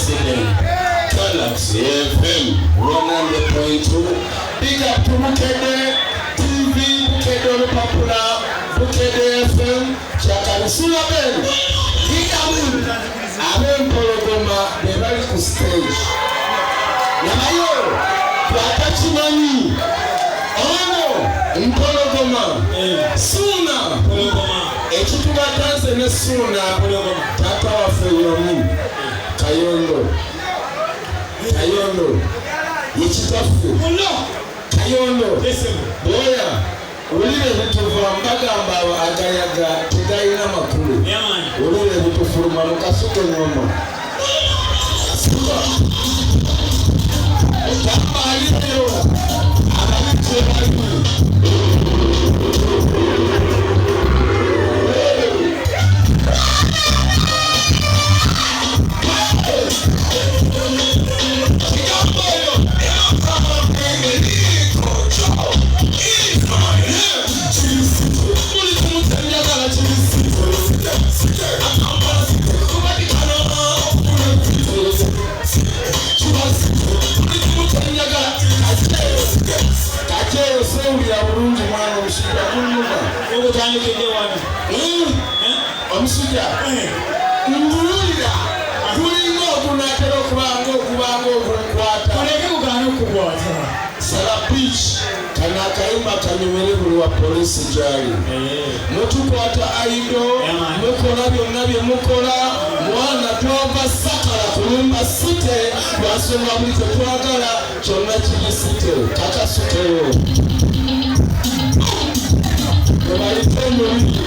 president. Galaxy FM 100.2. Big up to Bukede TV, Bukede Olupapula, Bukede FM, Chakanisula Ben. Big up Aben Pologoma, the very stage. Namayo, Wakachimani, Ono, Mpologoma, Suna, Echutuga Tanse ne Suna, Tata wa Feyomi, Kayondo, Yichitafu, Kayondo, Boya, Ulile Vituva Mbagamba Agayaga, Tidaina Makulu, Ulile Vitufuruma Mukasuke Ngoma. Wa polisi jari mutukwata aido mukola byonna bye mukola mwana twava sakala kulumba site lwasonga buli tetwagala kyonna kiri site kakasukeyo ebalitemubi